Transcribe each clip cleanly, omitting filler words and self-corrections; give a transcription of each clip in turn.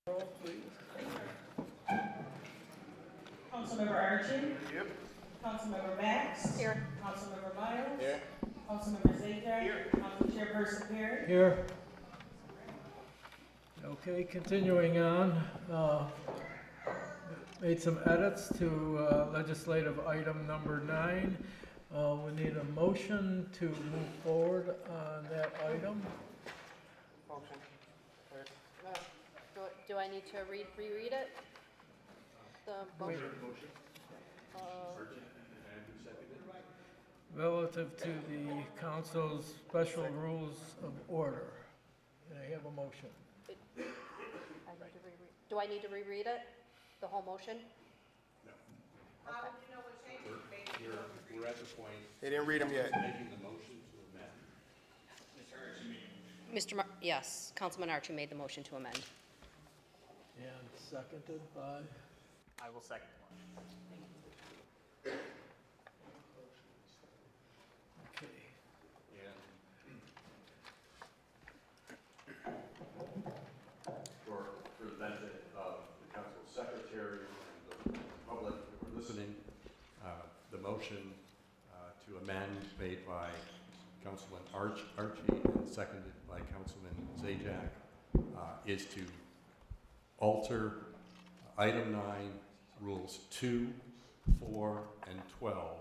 Roll, please. Councilmember Archie. Yep. Councilmember Max. Here. Councilmember Miles. Here. Councilmember Zajac. Here. Council Chairperson Perry. Here. Okay, continuing on, made some edits to legislative item number 9. We need a motion to move forward on that item. Motion. Do I need to reread it? The motion? Relative to the council's special rules of order. Can I have a motion? Do I need to reread it? The whole motion? How would you know what changes you made? We're at the point They didn't read them yet. making the motion to amend. Yes, Councilman Archie made the motion to amend. And seconded by? I will second. Okay. For the benefit of the council secretary and the public who are listening, the motion to amend made by Councilman Archie and seconded by Councilman Zajac is to alter item 9, rules 2, 4, and 12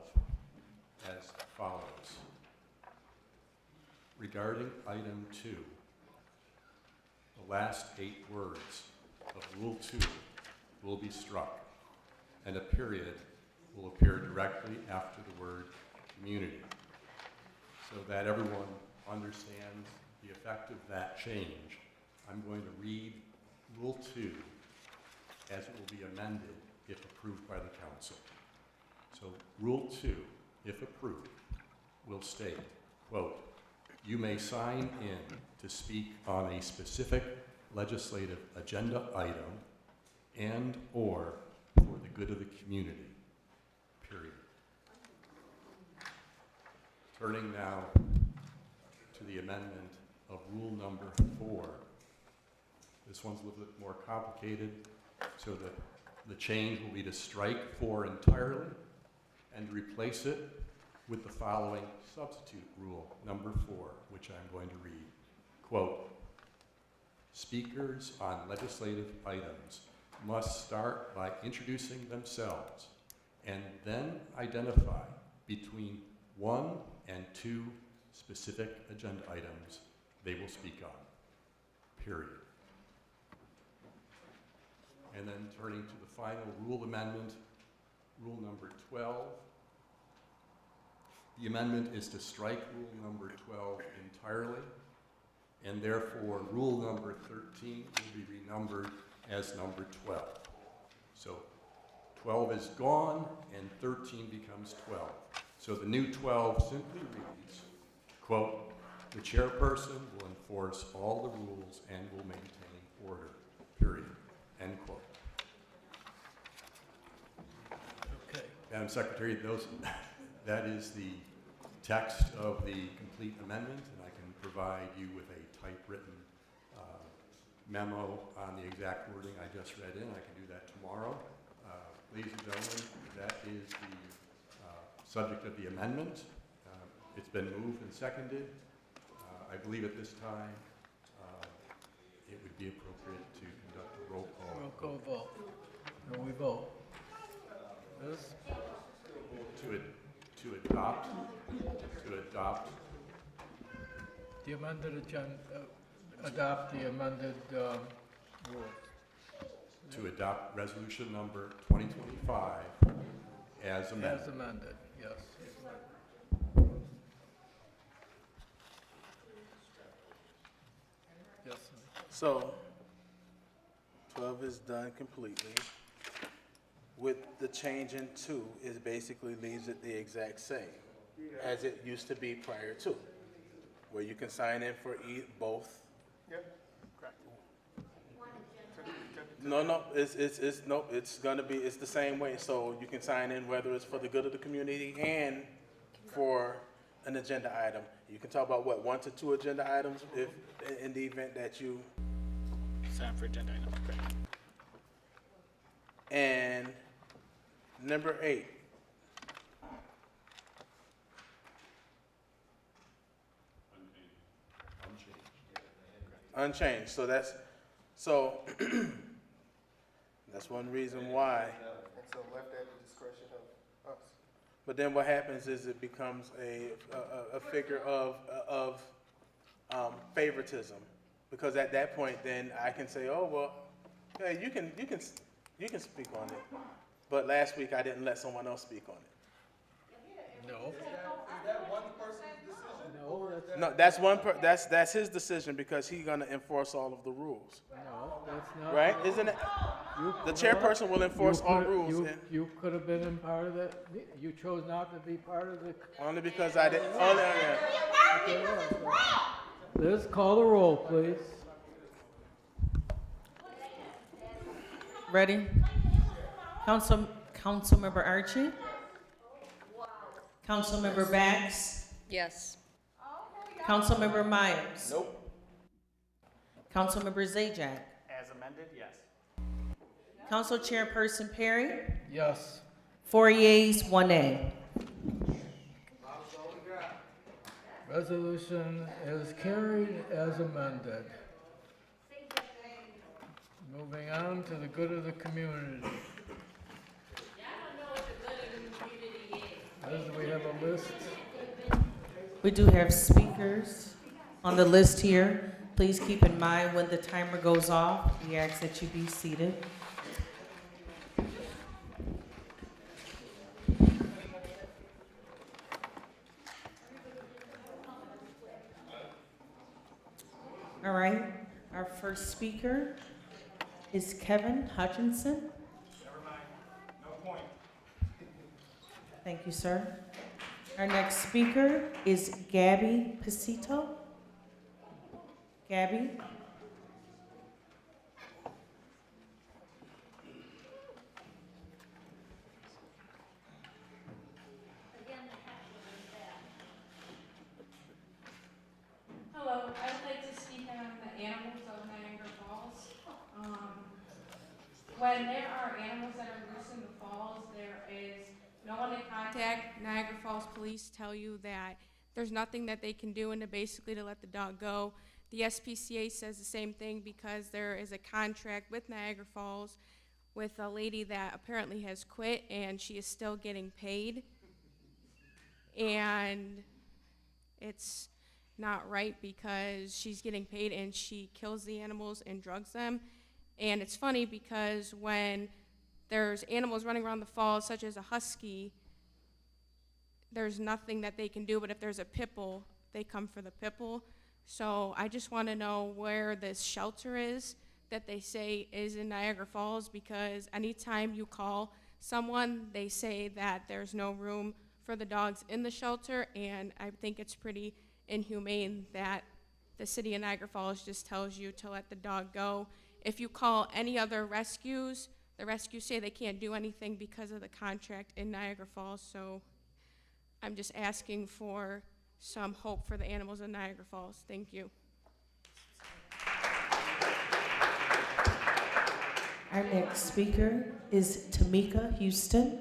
as follows. Regarding item 2, the last 8 words of Rule 2 will be struck, and a period will appear directly after the word community, so that everyone understands the effect of that change. I'm going to read Rule 2 as it will be amended if approved by the council. So Rule 2, if approved, will state, quote, "You may sign in to speak on a specific legislative agenda item and or for the good of the community, period." Turning now to the amendment of rule number 4. This one's a little bit more complicated, so that the change will be to strike 4 entirely and replace it with the following substitute rule, number 4, which I'm going to read. Quote, "Speakers on legislative items must start by introducing themselves and then identify between 1 and 2 specific agenda items they will speak on, period." And then turning to the final rule amendment, rule number 12. The amendment is to strike rule number 12 entirely, and therefore rule number 13 will be renumbered as number 12. So 12 is gone and 13 becomes 12. So the new 12 simply reads, quote, "The chairperson will enforce all the rules and will maintain order, period," end quote. Okay. Madam Secretary, that is the text of the complete amendment, and I can provide you with a typewritten memo on the exact wording I just read in. I can do that tomorrow. Ladies and gentlemen, that is the subject of the amendment. It's been moved and seconded. I believe at this time it would be appropriate to conduct a roll call. Roll call vote. And we vote. Liz? To adopt The amended agenda, adopt the amended rules. to adopt resolution number 2025 as amended. As amended, yes. Yes, So, 12 is done completely. With the change in 2, it basically leaves it the exact same as it used to be prior to, where you can sign in for both. Yep. Correct. No, it's gonna be, it's the same way. So you can sign in whether it's for the good of the community and for an agenda item. You can talk about what, 1 to 2 agenda items if, in the event that you It's time for agenda item. Great. And number 8. Unchanged. So that's one reason why. And so left at the discretion of us. But then what happens is it becomes a figure of favoritism, because at that point then I can say, oh well, hey, you can speak on it, but last week I didn't let someone else speak on it. No. No, that's his decision, because he's gonna enforce all of the rules, No, that's not. right? Isn't it? The chairperson will enforce all rules, and You could have been in part of that, you chose not to be part of the. only because I didn't. Liz, call the roll, please. Ready? Councilmember Archie? Councilmember Bax? Yes. Councilmember Myers? Nope. Councilmember Zajac? As amended, yes. Council Chairperson Perry? Yes. 4 yeas, 1 nay. Resolution is carried as amended. Moving on to the good of the community. Liz, do we have a list? We do have speakers on the list here. Please keep in mind when the timer goes off, we ask that you be seated. All right, our first speaker is Kevin Hutchinson. Never mind. No point. Thank you, sir. Our next speaker is Gabby Pisito. Gabby? Hello, I would like to speak on the animals of Niagara Falls. When there are animals that are loose in the falls, there is no one to contact. Niagara Falls Police tell you that there's nothing that they can do and to let the dog go. The SPCA says the same thing because there is a contract with Niagara Falls with a lady that apparently has quit and she is still getting paid. And it's not right because she's getting paid and she kills the animals and drugs them. And it's funny because when there's animals running around the falls, such as a husky, there's nothing that they can do, but if there's a pit bull, they come for the pit bull. So I just want to know where this shelter is that they say is in Niagara Falls, because anytime you call someone, they say that there's no room for the dogs in the shelter, and I think it's pretty inhumane that the city of Niagara Falls just tells you to let the dog go. If you call any other rescues, the rescues say they can't do anything because of the contract in Niagara Falls. So I'm just asking for some hope for the animals in Niagara Falls. Thank you. Our next speaker is Tamika Houston.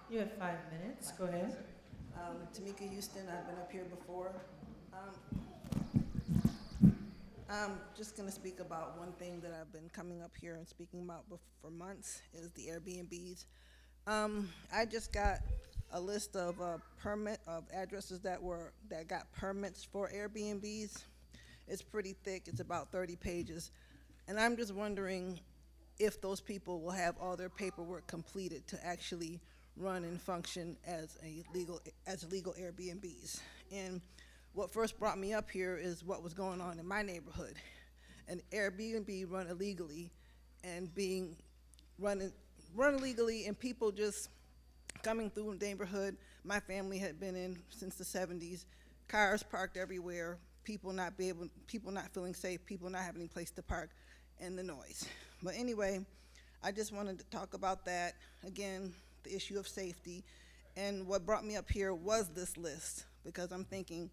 You have 5 minutes. Go ahead. Tamika Houston, I've been up here before. I'm just going to speak about one thing that I've been coming up here and speaking about for months is the Airbnbs. I just got a list of addresses that got permits for Airbnbs. It's pretty thick. It's about 30 pages, and I'm just wondering if those people will have all their paperwork completed to actually run and function as legal Airbnbs. And what first brought me up here is what was going on in my neighborhood. An Airbnb run illegally and run illegally, and people just coming through the neighborhood. My family had been in since the 70s. Cars parked everywhere. People not feeling safe. People not having a place to park, and the noise. But anyway, I just wanted to talk about that. Again, the issue of safety. And what brought me up here was this list, because I'm thinking,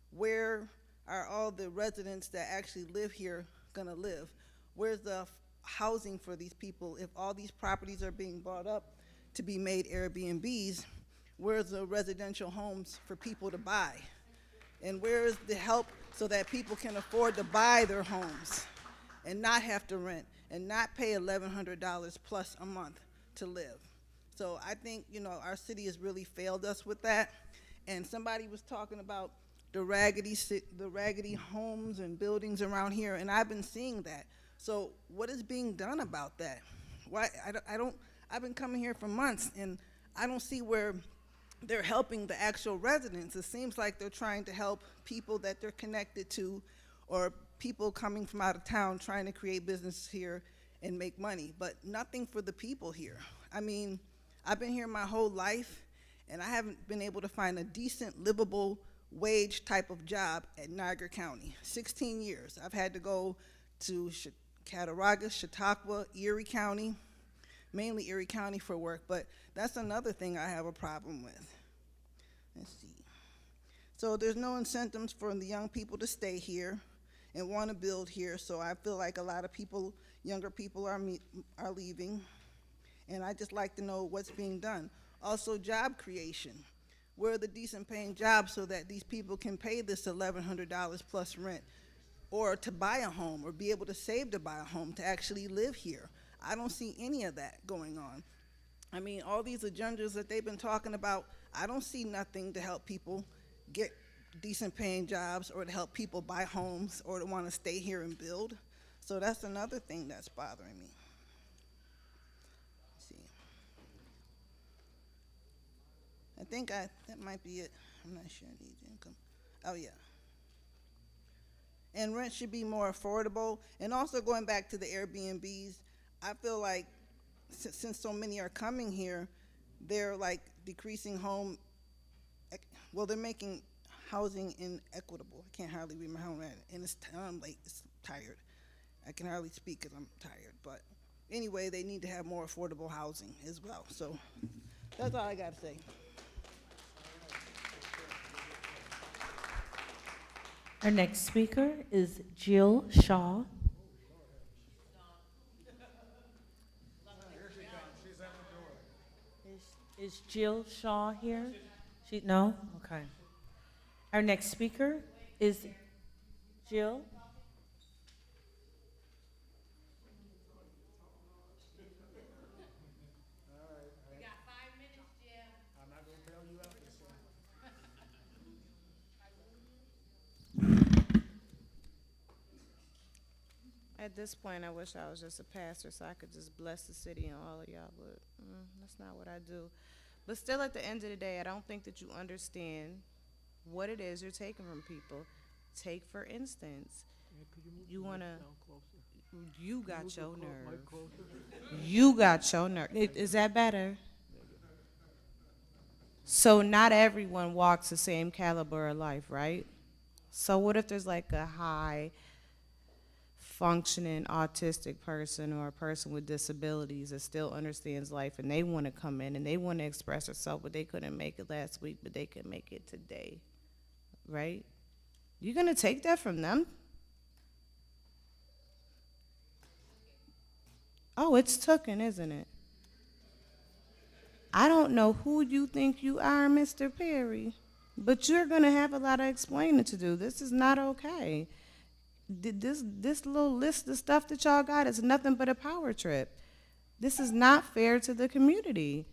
where are all the residents that actually live here gonna live? Where's the housing for these people? If all these properties are being bought up to be made Airbnbs, where's the residential homes for people to buy? And where is the help so that people can afford to buy their homes and not have to rent and not pay $1,100 plus a month to live? So I think, you know, our city has really failed us with that. And somebody was talking about the raggedy homes and buildings around here, and I've been seeing that. So what is being done about that? Why, I've been coming here for months, and I don't see where they're helping the actual residents. It seems like they're trying to help people that they're connected to, or people coming from out of town trying to create business here and make money, but nothing for the people here. I mean, I've been here my whole life, and I haven't been able to find a decent, livable wage type of job at Niagara County. 16 years. I've had to go to Cattaraugus, Chautauqua, Erie County, mainly Erie County for work, but that's another thing I have a problem with. Let's see. So there's no incentives for the young people to stay here and want to build here, so I feel like a lot of people, younger people are leaving, and I just like to know what's being done. Also, job creation. Where are the decent paying jobs so that these people can pay this $1,100 plus rent, or to buy a home, or be able to save to buy a home, to actually live here? I don't see any of that going on. I mean, all these agendas that they've been talking about, I don't see nothing to help people get decent paying jobs, or to help people buy homes, or to want to stay here and build. So that's another thing that's bothering me. Let's see. I think that might be it. I'm not sure. Needs income. Oh yeah. And rent should be more affordable. And also, going back to the Airbnbs, I feel like since so many are coming here, they're like decreasing well, they're making housing inequitable. I can't hardly read my home, and I'm late, it's tired. I can hardly speak because I'm tired, but anyway, they need to have more affordable housing as well. So that's all I got to say. Our next speaker is Jill Shaw. Is Jill Shaw here? No? Okay. Our next speaker is Jill. You got 5 minutes, Jim. I'm not gonna bail you out this time. At this point, I wish I was just a pastor so I could just bless the city and all of y'all, but that's not what I do. But still, at the end of the day, I don't think that you understand what it is you're taking from people. Take, for instance, you wanna, you got your nerve. You got your nerve. Is that better? So not everyone walks the same caliber of life, right? So what if there's like a high functioning autistic person or a person with disabilities that still understands life, and they want to come in and they want to express themselves, but they couldn't make it last week, but they can make it today, right? You're going to take that from them? Oh, it's tooken, isn't it? I don't know who you think you are, Mr. Perry, but you're going to have a lot of explaining to do. This is not okay. This little list of stuff that y'all got is nothing but a power trip. This is not fair to the community.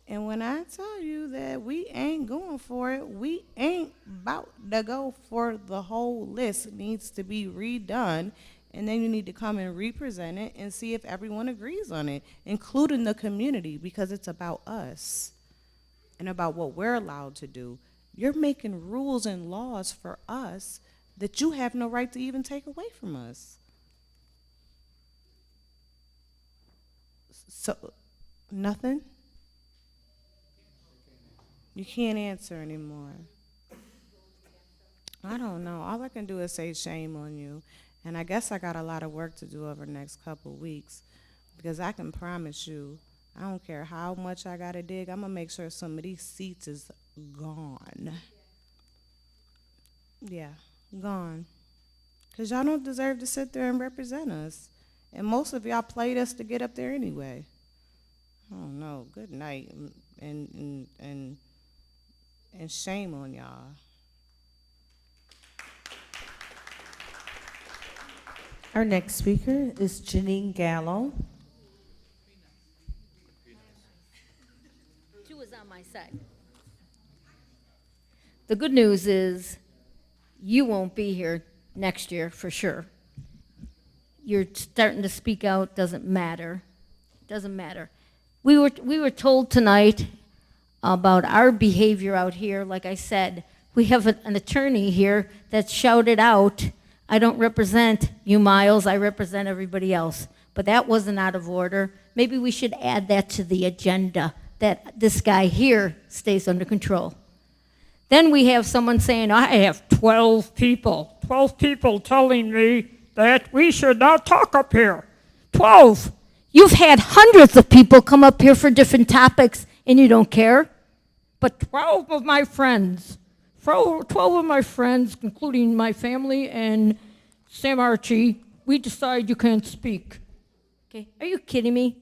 And when I tell you that we ain't going for it, we ain't about to go for the whole list. It needs to be redone, and then you need to come and represent it and see if everyone agrees on it, including the community, because it's about us and about what we're allowed to do. You're making rules and laws for us that you have no right to even take away from us. So, nothing? You can't answer anymore. I don't know. All I can do is say shame on you. And I guess I got a lot of work to do over the next couple of weeks. Because I can promise you, I don't care how much I gotta dig, I'm gonna make sure some of these seats is gone. Yeah, gone. Because y'all don't deserve to sit there and represent us. And most of y'all played us to get up there anyway. I don't know. Good night. And shame on y'all. Our next speaker is Janine Gallo. Two is on my side. The good news is you won't be here next year for sure. You're starting to speak out, doesn't matter. Doesn't matter. We were told tonight about our behavior out here. Like I said, we have an attorney here that shouted out, I don't represent you, Miles, I represent everybody else. But that wasn't out of order. Maybe we should add that to the agenda, that this guy here stays under control. Then we have someone saying, I have 12 people telling me that we should not talk up here. 12. You've had hundreds of people come up here for different topics, and you don't care. But 12 of my friends, including my family and Sam Archie, we decide you can't speak. Okay, are you kidding me?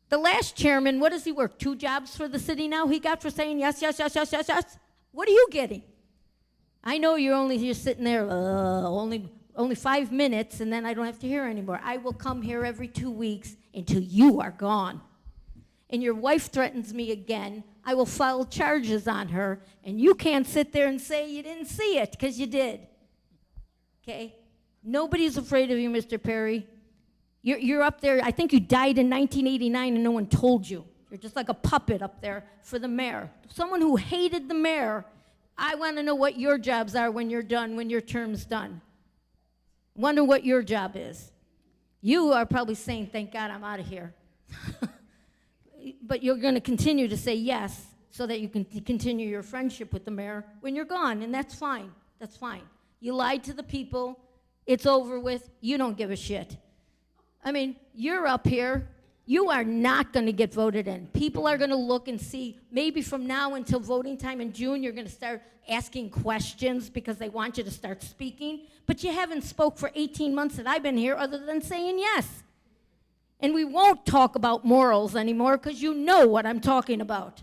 The last chairman, what does he work? 2 jobs for the city now? He got for saying yes, yes, yes, yes, yes, yes. What are you getting? I know you're sitting there, only 5 minutes, and then I don't have to hear anymore. I will come here every 2 weeks until you are gone. And your wife threatens me again. I will file charges on her, and you can't sit there and say you didn't see it, because you did. Okay? Nobody's afraid of you, Mr. Perry. You're up there. I think you died in 1989 and no one told you. You're just like a puppet up there for the mayor. Someone who hated the mayor. I want to know what your jobs are when you're done, when your term's done. Wonder what your job is. You are probably saying, thank God I'm out of here. But you're going to continue to say yes so that you can continue your friendship with the mayor when you're gone, and that's fine. That's fine. You lied to the people. It's over with. You don't give a shit. I mean, you're up here. You are not going to get voted in. People are going to look and see, maybe from now until voting time in June, you're going to start asking questions because they want you to start speaking. But you haven't spoke for 18 months that I've been here other than saying yes. And we won't talk about morals anymore because you know what I'm talking about.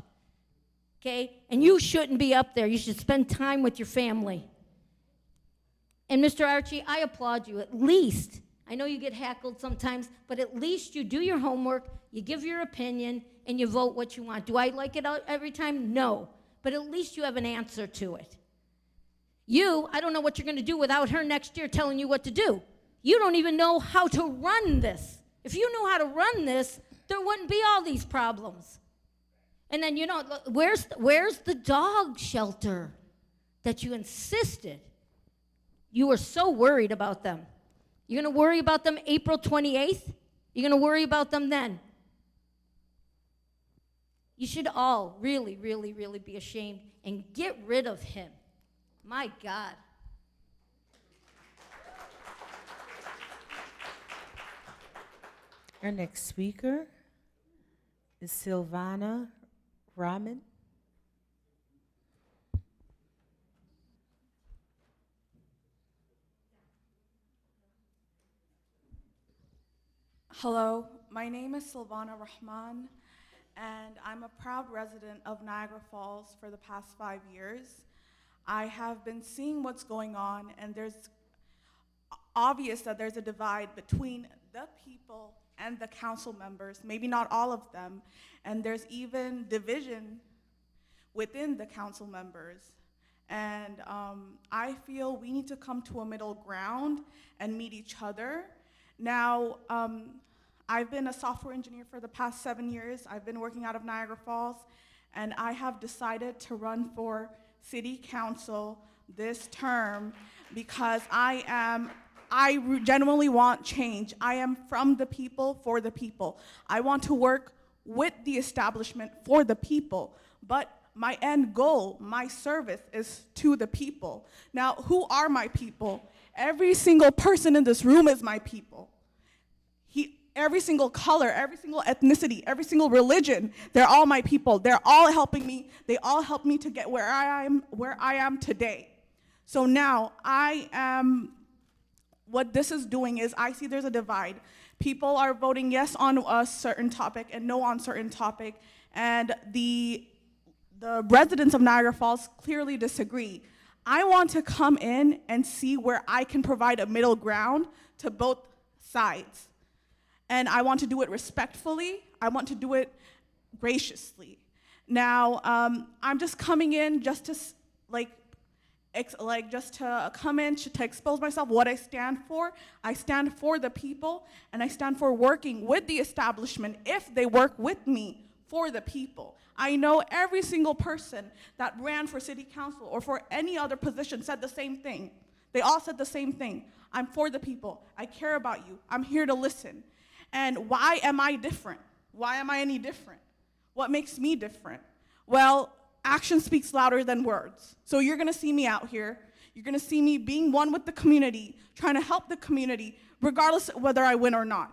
Okay? And you shouldn't be up there. You should spend time with your family. And Mr. Archie, I applaud you. At least, I know you get heckled sometimes, but at least you do your homework, you give your opinion, and you vote what you want. Do I like it every time? No. But at least you have an answer to it. You, I don't know what you're going to do without her next year telling you what to do. You don't even know how to run this. If you knew how to run this, there wouldn't be all these problems. And then, you know, where's the dog shelter that you insisted? You were so worried about them. You're going to worry about them April 28th? You're going to worry about them then? You should all really, really, really be ashamed and get rid of him. My God. Our next speaker is Silvana Rahman. Hello, my name is Silvana Rahman, and I'm a proud resident of Niagara Falls for the past 5 years. I have been seeing what's going on, and there's obvious that there's a divide between the people and the council members, maybe not all of them, and there's even division within the council members. And I feel we need to come to a middle ground and meet each other. Now, I've been a software engineer for the past 7 years. I've been working out of Niagara Falls, and I have decided to run for city council this term because I genuinely want change. I am from the people, for the people. I want to work with the establishment for the people, but my end goal, my service is to the people. Now, who are my people? Every single person in this room is my people. every single color, every single ethnicity, every single religion. They're all my people. They're all helping me. They all helped me to get where I am today. So now what this is doing is I see there's a divide. People are voting yes on a certain topic and no on certain topic, and the residents of Niagara Falls clearly disagree. I want to come in and see where I can provide a middle ground to both sides. And I want to do it respectfully. I want to do it graciously. Now, I'm just coming in just to come in to expose myself, what I stand for. I stand for the people, and I stand for working with the establishment if they work with me for the people. I know every single person that ran for city council or for any other position said the same thing. They all said the same thing. I'm for the people. I care about you. I'm here to listen. And why am I different? Why am I any different? What makes me different? Well, action speaks louder than words. So you're gonna see me out here. You're gonna see me being one with the community, trying to help the community, regardless of whether I win or not.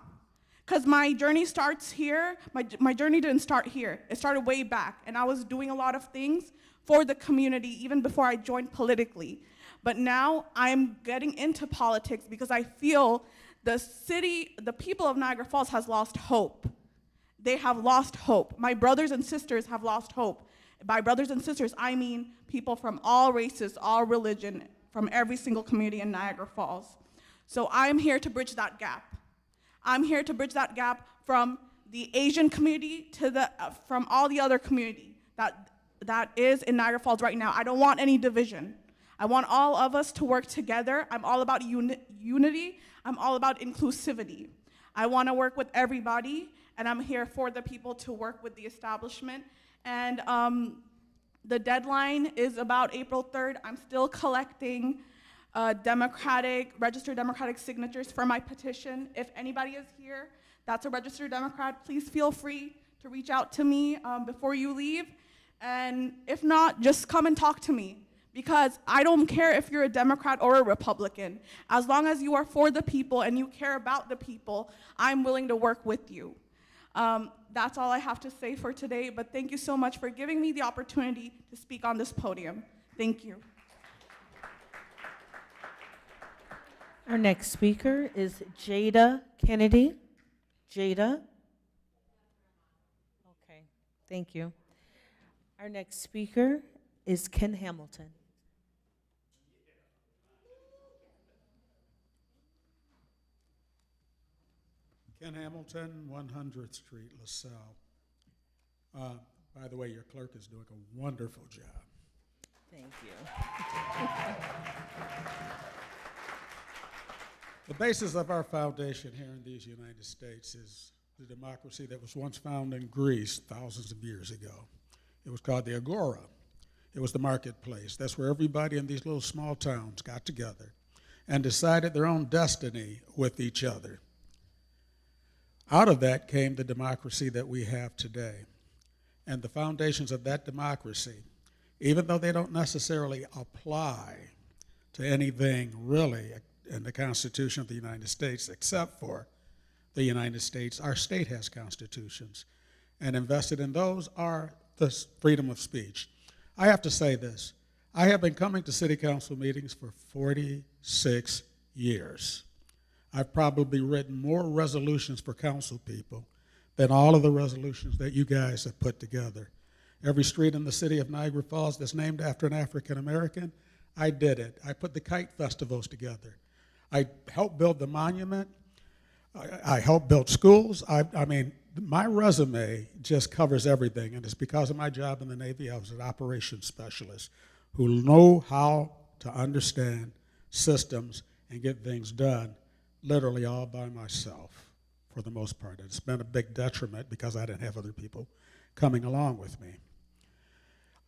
Because my journey starts here. My journey didn't start here. It started way back, and I was doing a lot of things for the community even before I joined politically. But now I'm getting into politics because I feel the people of Niagara Falls has lost hope. They have lost hope. My brothers and sisters have lost hope. By brothers and sisters, I mean people from all races, all religion, from every single community in Niagara Falls. So I'm here to bridge that gap. I'm here to bridge that gap from the Asian community to from all the other community that is in Niagara Falls right now. I don't want any division. I want all of us to work together. I'm all about unity. I'm all about inclusivity. I want to work with everybody, and I'm here for the people to work with the establishment. And the deadline is about April 3rd. I'm still collecting registered Democratic signatures for my petition. If anybody is here that's a registered Democrat, please feel free to reach out to me before you leave. And if not, just come and talk to me, because I don't care if you're a Democrat or a Republican. As long as you are for the people and you care about the people, I'm willing to work with you. That's all I have to say for today, but thank you so much for giving me the opportunity to speak on this podium. Thank you. Our next speaker is Jada Kennedy. Jada? Okay, thank you. Our next speaker is Ken Hamilton. Ken Hamilton, 100th Street, LaSalle. By the way, your clerk is doing a wonderful job. Thank you. The basis of our foundation here in these United States is the democracy that was once found in Greece thousands of years ago. It was called the Agora. It was the marketplace. That's where everybody in these little small towns got together and decided their own destiny with each other. Out of that came the democracy that we have today. And the foundations of that democracy, even though they don't necessarily apply to anything really in the Constitution of the United States, except for the United States, our state has constitutions. And invested in those are the freedom of speech. I have to say this. I have been coming to city council meetings for 46 years. I've probably written more resolutions for council people than all of the resolutions that you guys have put together. Every street in the city of Niagara Falls that's named after an African American, I did it. I put the kite festivals together. I helped build the monument. I helped build schools. I mean, my resume just covers everything, and it's because of my job in the Navy. I was an operations specialist who know how to understand systems and get things done literally all by myself for the most part. It's been a big detriment because I didn't have other people coming along with me.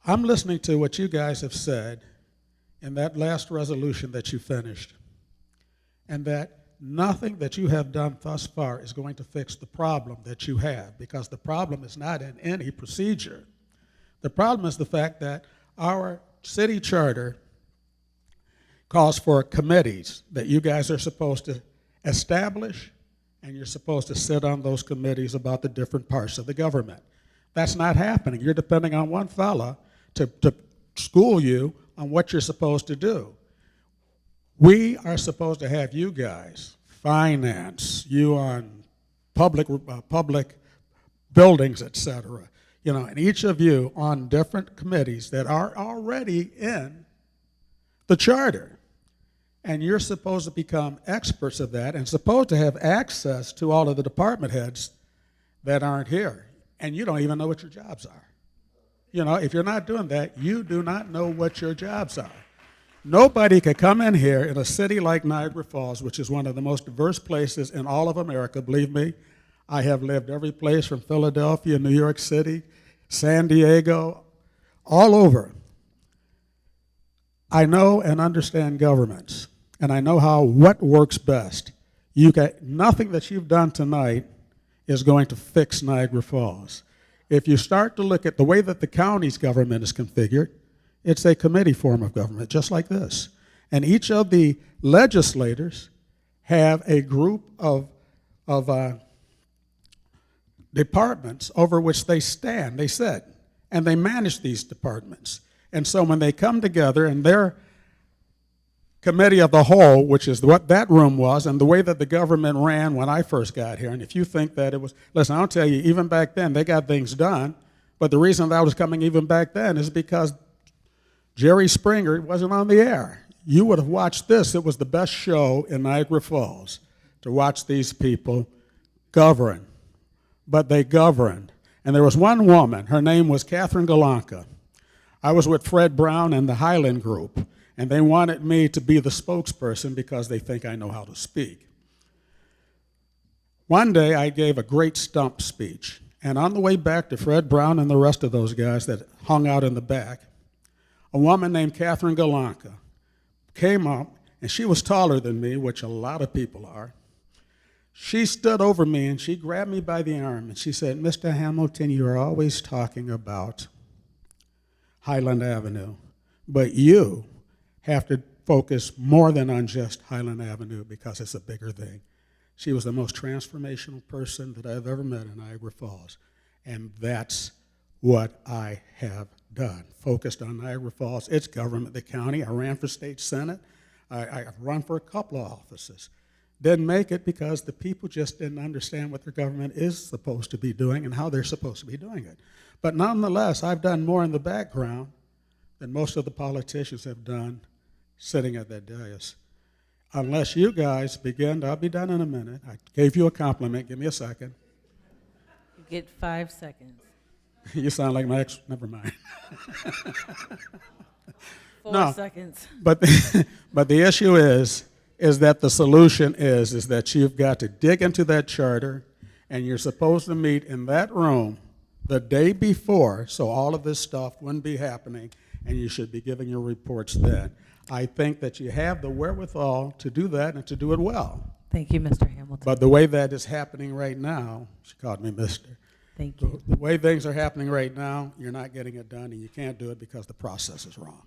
I'm listening to what you guys have said in that last resolution that you finished, and that nothing that you have done thus far is going to fix the problem that you have, because the problem is not in any procedure. The problem is the fact that our city charter calls for committees that you guys are supposed to establish and you're supposed to sit on those committees about the different parts of the government. That's not happening. You're depending on one fella to school you on what you're supposed to do. We are supposed to have you guys finance, you on public buildings, et cetera, and each of you on different committees that are already in the charter. And you're supposed to become experts of that and supposed to have access to all of the department heads that aren't here. And you don't even know what your jobs are. If you're not doing that, you do not know what your jobs are. Nobody could come in here in a city like Niagara Falls, which is one of the most diverse places in all of America. Believe me, I have lived every place from Philadelphia, New York City, San Diego, all over. I know and understand governments, and I know what works best. Nothing that you've done tonight is going to fix Niagara Falls. If you start to look at the way that the county's government is configured, it's a committee form of government, just like this. And each of the legislators have a group of departments over which they sit, and they manage these departments. And so when they come together and their committee of the whole, which is what that room was, and the way that the government ran when I first got here, and if you think that it was, listen, I'll tell you, even back then, they got things done, but the reason that was coming even back then is because Jerry Springer wasn't on the air. You would have watched this. It was the best show in Niagara Falls to watch these people govern. But they governed. And there was one woman, her name was Catherine Galanka. I was with Fred Brown and the Highland Group, and they wanted me to be the spokesperson because they think I know how to speak. One day I gave a great stump speech, and on the way back to Fred Brown and the rest of those guys that hung out in the back, a woman named Catherine Galanka came up, and she was taller than me, which a lot of people are. She stood over me, and she grabbed me by the arm, and she said, "Mr. Hamilton, you are always talking about Highland Avenue, but you have to focus more than on just Highland Avenue because it's a bigger thing." She was the most transformational person that I've ever met in Niagara Falls, and that's what I have done. Focused on Niagara Falls, its government, the county. I ran for state senate. I've run for a couple of offices. Didn't make it because the people just didn't understand what their government is supposed to be doing and how they're supposed to be doing it. But nonetheless, I've done more in the background than most of the politicians have done sitting at that dais. Unless you guys begin, I'll be done in a minute. I gave you a compliment. Give me a second. You get 5 seconds. You sound like my ex. Never mind. 4 seconds. But the issue is that the solution is that you've got to dig into that charter, and you're supposed to meet in that room the day before, so all of this stuff wouldn't be happening, and you should be giving your reports then. I think that you have the wherewithal to do that and to do it well. Thank you, Mr. Hamilton. But the way that is happening right now, she called me mister. Thank you. The way things are happening right now, you're not getting it done, and you can't do it because the process is wrong.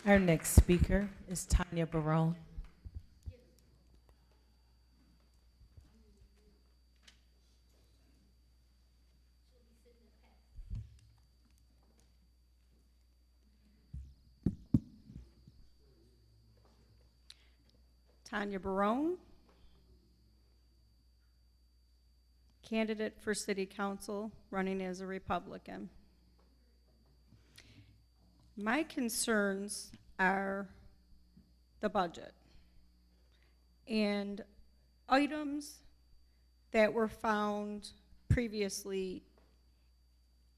Our next speaker is Tanya Barone. Tanya Barone, candidate for City Council, running as a Republican. My concerns are the budget and items that were found previously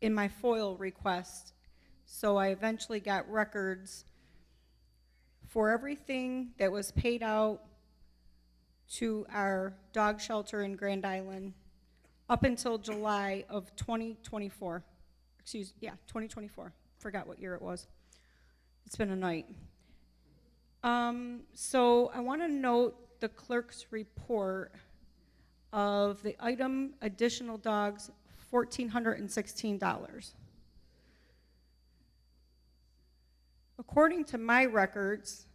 in my FOIL request. So I eventually got records for everything that was paid out to our dog shelter in Grand Island up until July of 2024. 2024. Forgot what year it was. It's been a night. So I want to note the clerk's report of the item additional dogs, $1,416. According to my records,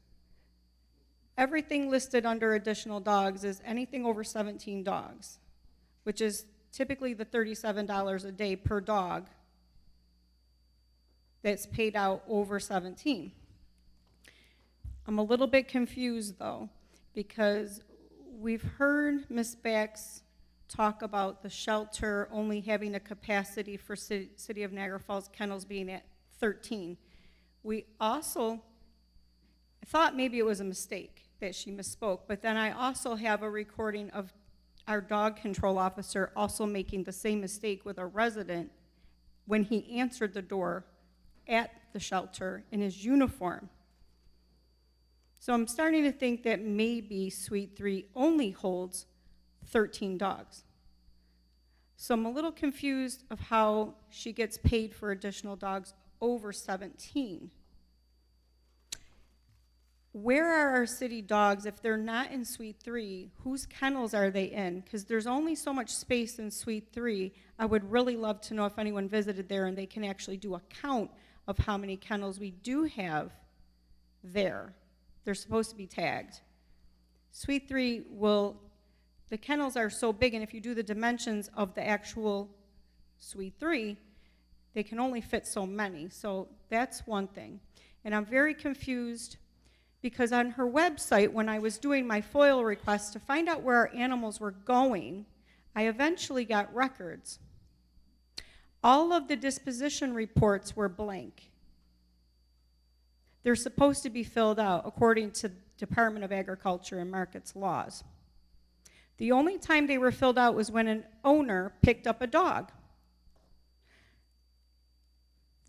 everything listed under additional dogs is anything over 17 dogs, which is typically the $37 a day per dog that's paid out over 17. I'm a little bit confused though, because we've heard Ms. Bax talk about the shelter only having a capacity for City of Niagara Falls kennels being at 13. We also thought maybe it was a mistake that she misspoke, but then I also have a recording of our dog control officer also making the same mistake with a resident when he answered the door at the shelter in his uniform. So I'm starting to think that maybe Suite 3 only holds 13 dogs. So I'm a little confused of how she gets paid for additional dogs over 17. Where are our city dogs? If they're not in Suite 3, whose kennels are they in? Because there's only so much space in Suite 3. I would really love to know if anyone visited there and they can actually do a count of how many kennels we do have there. They're supposed to be tagged. Suite 3 the kennels are so big, and if you do the dimensions of the actual Suite 3, they can only fit so many. So that's one thing. And I'm very confused because on her website, when I was doing my FOIL request to find out where our animals were going, I eventually got records. All of the disposition reports were blank. They're supposed to be filled out according to Department of Agriculture and Markets laws. The only time they were filled out was when an owner picked up a dog.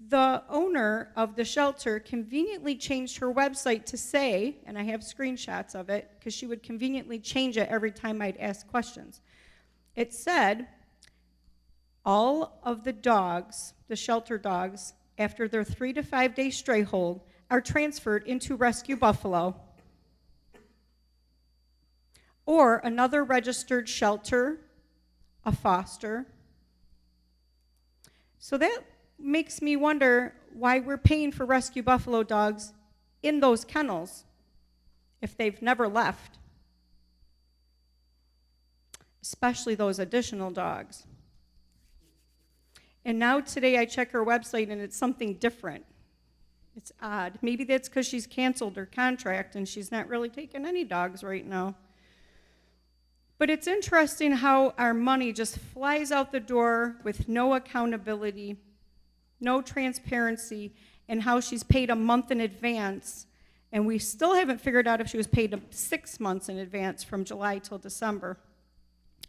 The owner of the shelter conveniently changed her website to say, and I have screenshots of it, because she would conveniently change it every time I'd ask questions. It said, all of the dogs, the shelter dogs, after their 3 to 5 day stray hold, are transferred into Rescue Buffalo or another registered shelter, a foster. So that makes me wonder why we're paying for Rescue Buffalo dogs in those kennels if they've never left, especially those additional dogs. And now today I check her website and it's something different. It's odd. Maybe that's because she's canceled her contract and she's not really taking any dogs right now. But it's interesting how our money just flies out the door with no accountability, no transparency, and how she's paid a month in advance. And we still haven't figured out if she was paid 6 months in advance from July till December,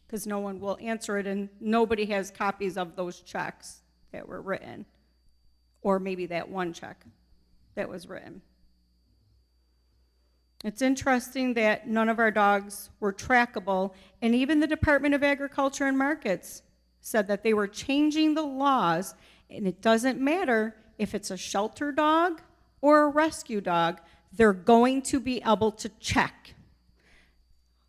because no one will answer it and nobody has copies of those checks that were written, or maybe that one check that was written. It's interesting that none of our dogs were trackable, and even the Department of Agriculture and Markets said that they were changing the laws, and it doesn't matter if it's a shelter dog or a rescue dog, they're going to be able to check.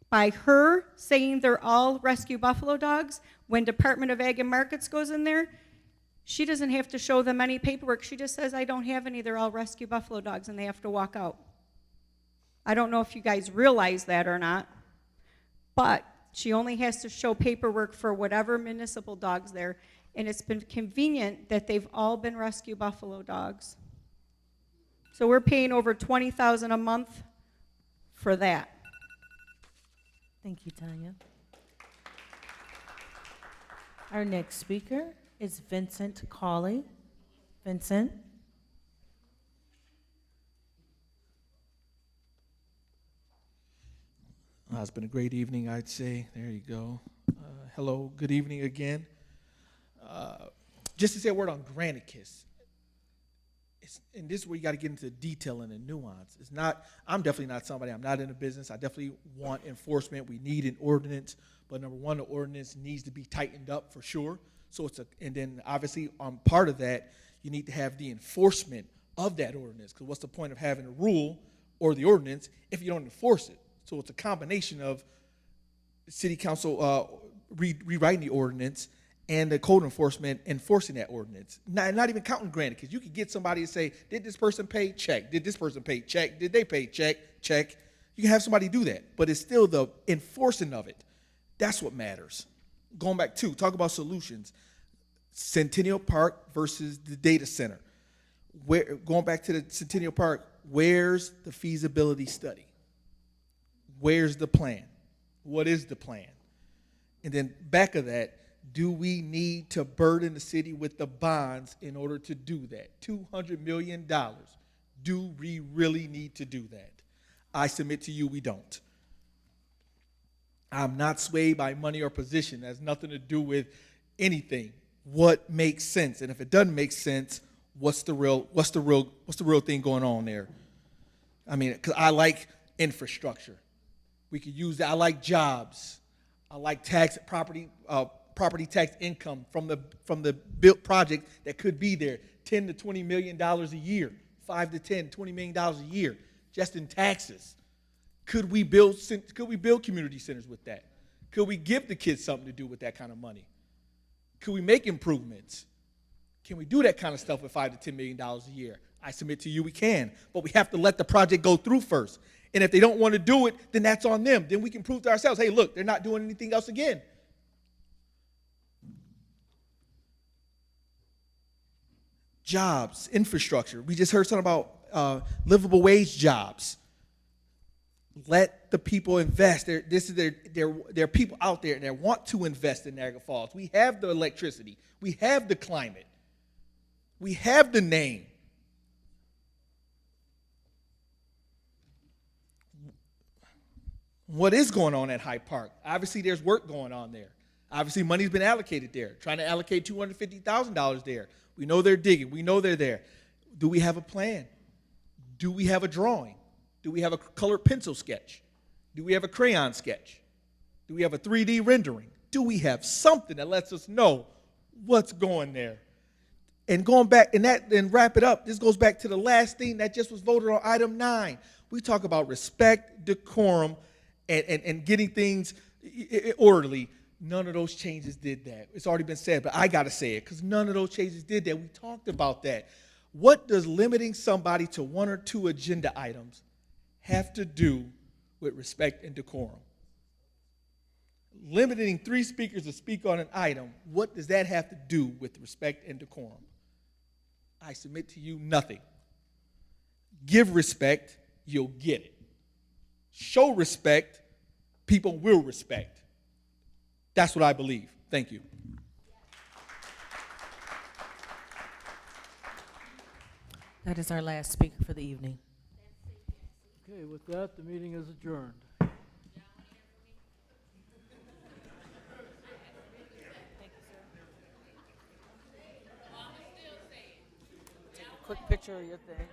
By her saying they're all Rescue Buffalo dogs, when Department of Ag and Markets goes in there, she doesn't have to show them any paperwork. She just says, I don't have any, they're all Rescue Buffalo dogs, and they have to walk out. I don't know if you guys realize that or not, but she only has to show paperwork for whatever municipal dog's there, and it's been convenient that they've all been Rescue Buffalo dogs. So we're paying over $20,000 a month for that. Thank you, Tanya. Our next speaker is Vincent Cawley. Vincent? It's been a great evening, I'd say. There you go. Hello, good evening again. Just to say a word on Granicus. And this is where you got to get into the detail and the nuance. I'm definitely not somebody, I'm not in the business. I definitely want enforcement. We need an ordinance. But number one, the ordinance needs to be tightened up for sure. So and then obviously on part of that, you need to have the enforcement of that ordinance. Because what's the point of having a rule or the ordinance if you don't enforce it? So it's a combination of city council rewriting the ordinance and the code enforcement enforcing that ordinance. Not even counting granted, because you could get somebody to say, did this person pay? Check. Did this person pay? Check. Did they pay? Check. Check. You can have somebody do that, but it's still the enforcing of it. That's what matters. Going back to, talk about solutions. Centennial Park versus the data center. Going back to the Centennial Park, where's the feasibility study? Where's the plan? What is the plan? And then back of that, do we need to burden the city with the bonds in order to do that? $200 million. Do we really need to do that? I submit to you we don't. I'm not swayed by money or position. It has nothing to do with anything. What makes sense? And if it doesn't make sense, what's the real thing going on there? I mean, because I like infrastructure. We could use that. I like jobs. I like property tax income from the built project that could be there. $10 to $20 million a year, $5 to $10, $20 million a year, just in taxes. Could we build community centers with that? Could we give the kids something to do with that kind of money? Could we make improvements? Can we do that kind of stuff with $5 to $10 million a year? I submit to you we can, but we have to let the project go through first. And if they don't want to do it, then that's on them. Then we can prove to ourselves, hey, look, they're not doing anything else again. Jobs, infrastructure. We just heard something about livable wage jobs. Let the people invest. There are people out there that want to invest in Niagara Falls. We have the electricity. We have the climate. We have the name. What is going on at Hyde Park? Obviously, there's work going on there. Obviously, money's been allocated there. Trying to allocate $250,000 there. We know they're digging. We know they're there. Do we have a plan? Do we have a drawing? Do we have a colored pencil sketch? Do we have a crayon sketch? Do we have a 3D rendering? Do we have something that lets us know what's going there? And going back, and wrap it up, this goes back to the last thing that just was voted on, item 9. We talk about respect, decorum, and getting things orderly. None of those changes did that. It's already been said, but I got to say it because none of those changes did that. We talked about that. What does limiting somebody to 1 or 2 agenda items have to do with respect and decorum? Limiting 3 speakers to speak on an item, what does that have to do with respect and decorum? I submit to you nothing. Give respect, you'll get it. Show respect, people will respect. That's what I believe. Thank you. That is our last speaker for the evening. Okay, with that, the meeting is adjourned. Take a quick picture of your thing.